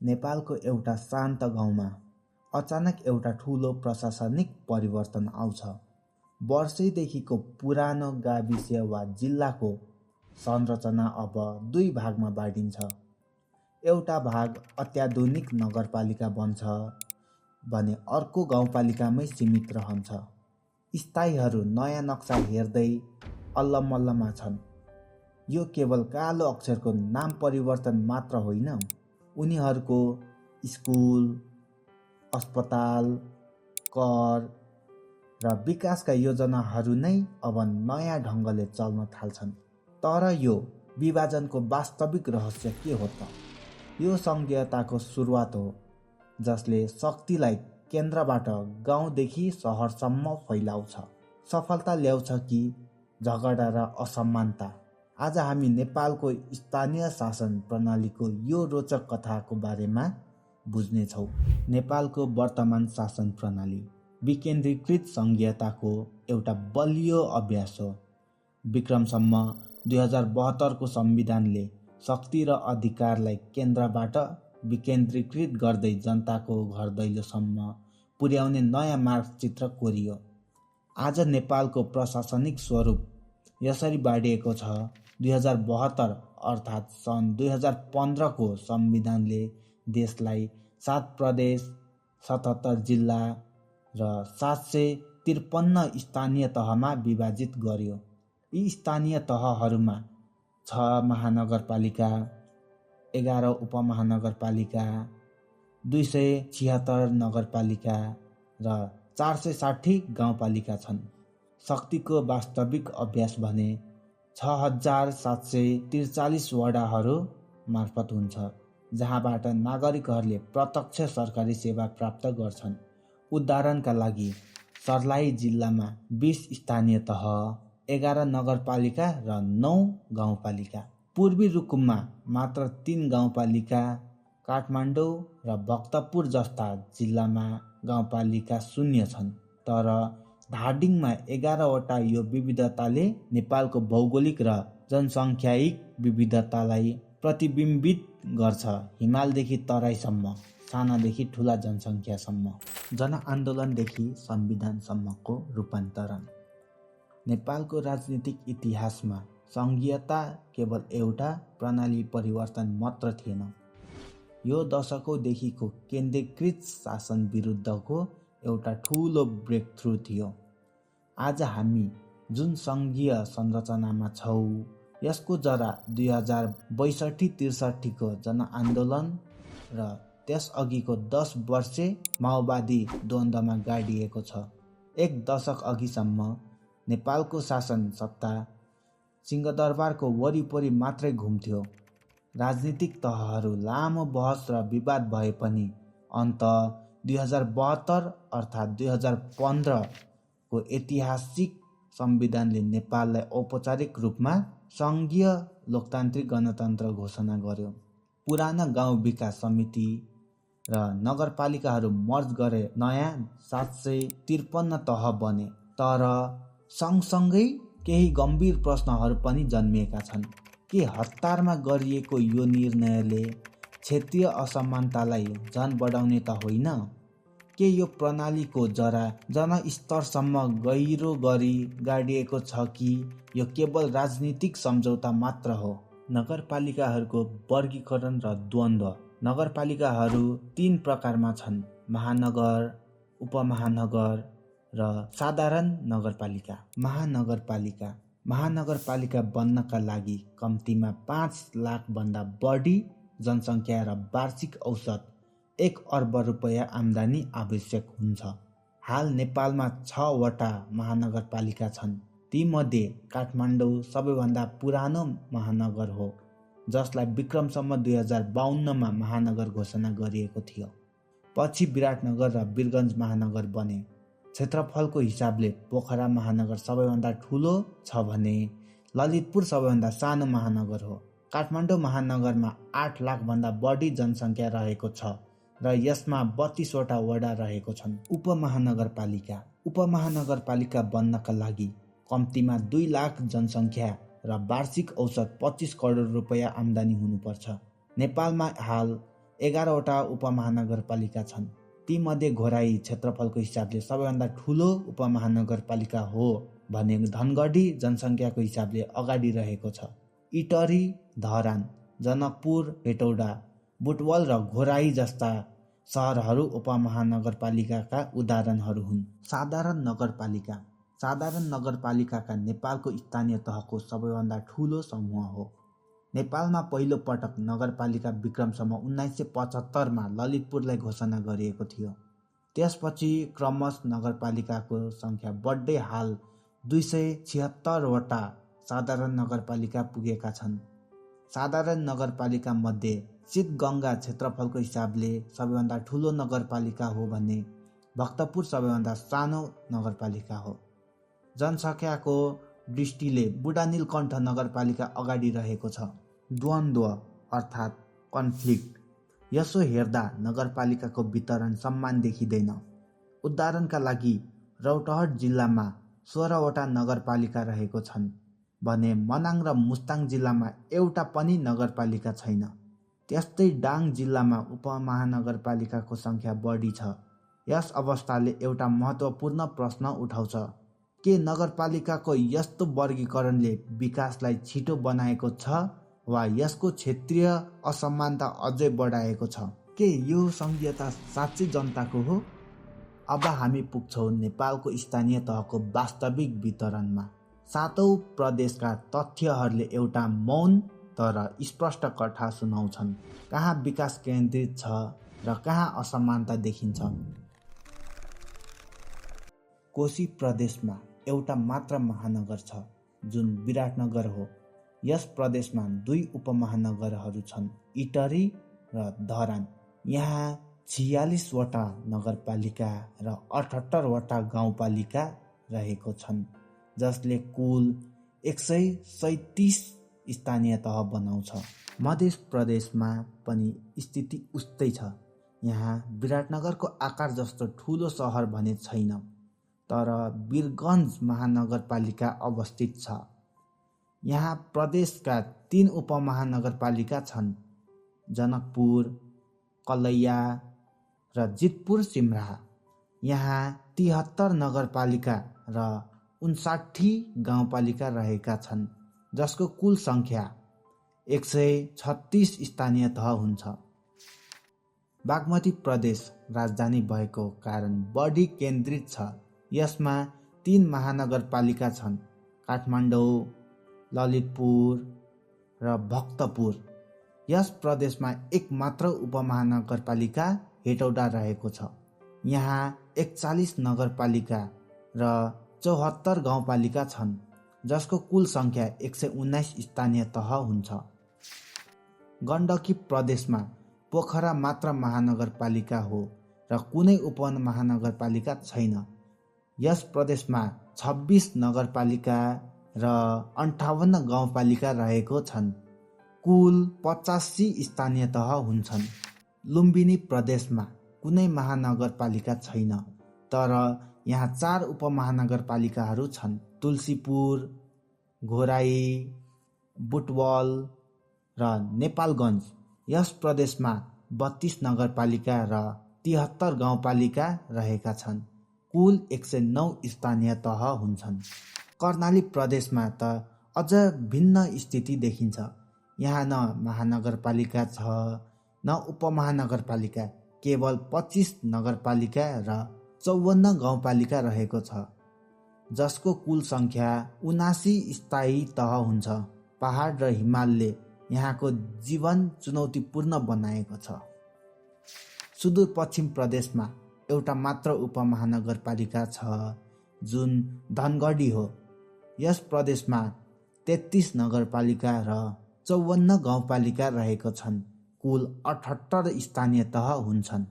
नेपालको एउटा शान्त गाउँमा अचानक एउटा ठुलो प्रशासनिक परिवर्तन आउँछ। वर्षैदेखिको पुरानो गाविस वा जिल्लाको संरचना अब दुई भागमा बाँडिन्छ। एउटा भाग अत्याधुनिक नगरपालिका बन्छ भने अर्को गाउँपालिकामै सीमित रहन्छ। स्थायीहरू नयाँ नक्सा हेर्दै अल्लमल्लमा छन्। यो केवल कालो अक्षरको नाम परिवर्तन मात्र होइन, उनीहरूको स्कुल, अस्पताल, कर र विकासका योजनाहरू नै अब नयाँ ढङ्गले चल्न थाल्छन्। तर यो विभाजनको वास्तविक रहस्य के हो त? यो सङ्घीयताको सुरुवात हो, जसले शक्तिलाई केन्द्रबाट गाउँदेखि सहरसम्म फैलाउँछ। सफलता ल्याउँछ कि झगडा र असमानता? आज हामी नेपालको स्थानीय शासन प्रणालीको यो रोचक कथाको बारेमा बुझ्नेछौँ। नेपालको वर्तमान शासन प्रणाली विकेन्द्रीकृत सङ्घीयताको एउटा बलियो अभ्यास हो। विक्रमसम्म 2072 को संविधानले शक्ति र अधिकारलाई केन्द्रबाट विकेन्द्रीकृत गर्दै जनताको घर दैलोसम्म पुर्याउने नयाँ मार्गचित्र कोरियो। आज नेपालको प्रशासनिक स्वरूप यसरी बाँडिएको छ। 2072 अर्थात् सन् 2015 को संविधानले देशलाई 7 प्रदेश, 77 जिल्ला र 753 स्थानीय तहमा विभाजित गर्यो। यी स्थानीय तहहरूमा 6 महानगरपालिका, 11 उपमहानगरपालिका, 276 नगरपालिका र 460 गाउँपालिका छन्। शक्तिको वास्तविक अभ्यास भने 6743 वडाहरू मार्फत हुन्छ, जहाँबाट नागरिकहरूले प्रत्यक्ष सरकारी सेवा प्राप्त गर्छन्। उदाहरणका लागि सर्लाही जिल्लामा 20 स्थानीय तह, 11 नगरपालिका र 9 गाउँपालिका। पूर्वी रुकुममा मात्र 3 गाउँपालिका, काठमाडौँ र भक्तपुर जस्ता जिल्लामा गाउँपालिका शून्य छन्। तर धादिङमा 11वटा यो विविधताले नेपालको भौगोलिक र जनसङ्ख्यायिक विविधतालाई प्रतिबिम्बित गर्छ। हिमालदेखि तराईसम्म, सानादेखि ठुला जनसङ्ख्यासम्म, जनआन्दोलनदेखि संविधानसम्मको रूपान्तरण। नेपालको राजनीतिक इतिहासमा सङ्घीयता केवल एउटा प्रणाली परिवर्तन मात्र थिएन। यो दशकौँदेखिको केन्द्रीकृत शासन विरुद्धको एउटा ठुलो ब्रेकथ्रु थियो। आज हामी जुन सङ्घीय संरचनामा छौँ, यसको जरा 2062-63 को जनआन्दोलन र त्यसअघिको 10 वर्षे माओवादी द्वन्द्वमा गाडिएको छ। एक दशक अघिसम्म नेपालको शासन सत्ता सिंहदरबारको वरिपरि मात्रै घुम्थ्यो। राजनीतिक तहहरू लामो बहस र विवाद भए पनि अन्त 2072 अर्थात् 2015 को ऐतिहासिक संविधानले नेपाललाई औपचारिक रूपमा सङ्घीय लोकतान्त्रिक गणतन्त्र घोषणा गर्यो। पुराना गाउँ विकास समिति र नगरपालिकाहरू मर्ज गरे नयाँ 753 तह बने। तर सँगसँगै केही गम्भीर प्रश्नहरू पनि जन्मिएका छन्। के हतारमा गरिएको यो निर्णयले क्षेत्रीय असमानतालाई झन बढाउने त होइन? के यो प्रणालीको जरा जनस्तरसम्म गहिरो गरी गाडिएको छ कि यो केवल राजनीतिक सम्झौता मात्र हो? नगरपालिकाहरूको वर्गीकरण र द्वन्द्व। नगरपालिकाहरू 3 प्रकारमा छन्: महानगर, उपमहानगर र साधारण नगरपालिका। महानगरपालिका बन्नका लागि कम्तीमा 5 लाखभन्दा बढी जनसङ्ख्या र वार्षिक औसत 1 अर्ब रुपैयाँ आम्दानी आवश्यक हुन्छ। हाल नेपालमा 6 वटा महानगरपालिका छन्। तीमध्ये काठमाडौँ सबैभन्दा पुरानो महानगर हो, जसलाई विक्रमसम्म 2052 मा महानगर घोषणा गरिएको थियो। पछि विराटनगर र वीरगञ्ज महानगर बने। क्षेत्रफलको हिसाबले पोखरा महानगर सबैभन्दा ठुलो छ भने ललितपुर सबैभन्दा सानो महानगर हो। काठमाडौँ महानगरमा 8 लाखभन्दा बढी जनसङ्ख्या रहेको छ र यसमा 32 वटा वडा रहेको छन्। उपमहानगरपालिका बन्नका लागि कम्तीमा 2 लाख जनसङ्ख्या र वार्षिक औसत 25 करोड रुपैयाँ आम्दानी हुनुपर्छ। नेपालमा हाल 11वटा उपमहानगरपालिका छन्। तीमध्ये घोराई क्षेत्रफलको हिसाबले सबैभन्दा ठुलो उपमहानगरपालिका हो भने धनगढी जनसङ्ख्याको हिसाबले अगाडि रहेको छ। इटरी, धरान, जनकपुर, हेटौडा, बुटवल र घोराई जस्ता सहरहरू उपमहानगरपालिकाका उदाहरणहरू हुन्। साधारण नगरपालिकाका नेपालको स्थानीय तहको सबैभन्दा ठुलो समूह हो। नेपालमा पहिलो पटक नगरपालिका विक्रमसम्म 1975मा ललितपुरलाई घोषणा गरिएको थियो। त्यसपछि क्रमशः नगरपालिकाको सङ्ख्या बढ्दै हाल 276वटा साधारण नगरपालिका पुगेका छन्। साधारण नगरपालिका मध्ये शीतगङ्गा क्षेत्रफलको हिसाबले सबैभन्दा ठुलो नगरपालिका हो भने भक्तपुर सबैभन्दा सानो नगरपालिका हो। जनसङ्ख्याको दृष्टिले बुढानीलकण्ठ नगरपालिका अगाडि रहेको छ। द्वन्द्व अर्थात् कन्फ्लिक्ट। यसो हेर्दा नगरपालिकाको वितरण समान देखिँदैन। उदाहरणका लागि रौतहट जिल्लामा 16वटा नगरपालिका रहेको छन् भने मनाङ र मुस्ताङ जिल्लामा एउटा पनि नगरपालिका छैन। त्यस्तै डाङ जिल्लामा उपमहानगरपालिकाको सङ्ख्या बढी छ। यस अवस्थाले एउटा महत्त्वपूर्ण प्रश्न उठाउँछ, के नगरपालिकाको यस्तो वर्गीकरणले विकासलाई छिटो बनाएको छ वा यसको क्षेत्रीय असमानता अझै बढाएको छ? के यो सङ्घीयता साँच्चै जनताको हो? अब हामी पुग्छौँ नेपालको स्थानीय तहको वास्तविक वितरणमा। 7औं प्रदेशका तथ्यहरूले एउटा मौन तर स्पष्ट कथा सुनाउँछन्। कहाँ विकास केन्द्रित छ र कहाँ असमानता देखिन्छ। कोशी प्रदेशमा एउटा मात्र महानगर छ जुन विराटनगर हो। यस प्रदेशमा 2 उपमहानगरहरू छन्, इटरी र धरान। यहाँ 46वटा नगरपालिका र 78वटा गाउँपालिका रहेको छन्, जसले कुल 137 स्थानीय तह बनाउँछ। मध्य प्रदेशमा पनि स्थिति उस्तै छ। यहाँ विराटनगरको आकार जस्तो ठुलो सहर भने छैन, तर वीरगञ्ज महानगरपालिका अवस्थित छ। यहाँ प्रदेशका 3 उपमहानगरपालिका छन्, जनकपुर, कलैया र जितपुर सिमराहा। यहाँ 73 नगरपालिका र 59 गाउँपालिका रहेका छन्, जसको कुल सङ्ख्या 136 स्थानीय तह हुन्छ। बागमती प्रदेश राजधानी भएको कारण बढी केन्द्रित छ। यसमा 3 महानगरपालिका छन्, काठमाडौँ, ललितपुर र भक्तपुर। यस प्रदेशमा एक मात्र उपमहानगरपालिका हेटौडा रहेको छ। यहाँ 41 नगरपालिका र 74 गाउँपालिका छन्, जसको कुल सङ्ख्या 119 स्थानीय तह हुन्छ। गण्डकी प्रदेशमा पोखरा मात्र महानगरपालिका हो र कुनै उपमहानगरपालिका छैन। यस प्रदेशमा 26 नगरपालिका र 58 गाउँपालिका रहेको छन्। कुल 85 स्थानीय तह हुन्छन्। लुम्बिनी प्रदेशमा कुनै महानगरपालिका छैन, तर यहाँ 4 उपमहानगरपालिकाहरू छन्, तुलसीपुर, घोराई, बुटवल र नेपालगञ्ज। यस प्रदेशमा 32 नगरपालिका र 73 गाउँपालिका रहेका छन्। कुल 109 स्थानीय तह हुन्छन्। कर्णाली प्रदेशमा त अझ भिन्न स्थिति देखिन्छ। यहाँ न महानगरपालिका छ न उपमहानगरपालिका, केवल 25 नगरपालिका र 54 गाउँपालिका रहेको छ, जसको कुल सङ्ख्या 79 स्थायी तह हुन्छ। पहाड र हिमालले यहाँको जीवन चुनौतीपूर्ण बनाएको छ। सुदूरपश्चिम प्रदेशमा एउटा मात्र उपमहानगरपालिका छ, जुन धनगढी हो। यस प्रदेशमा 33 नगरपालिका र 54 गाउँपालिका रहेको छन्। कुल 78 स्थानीय तह हुन्छन्।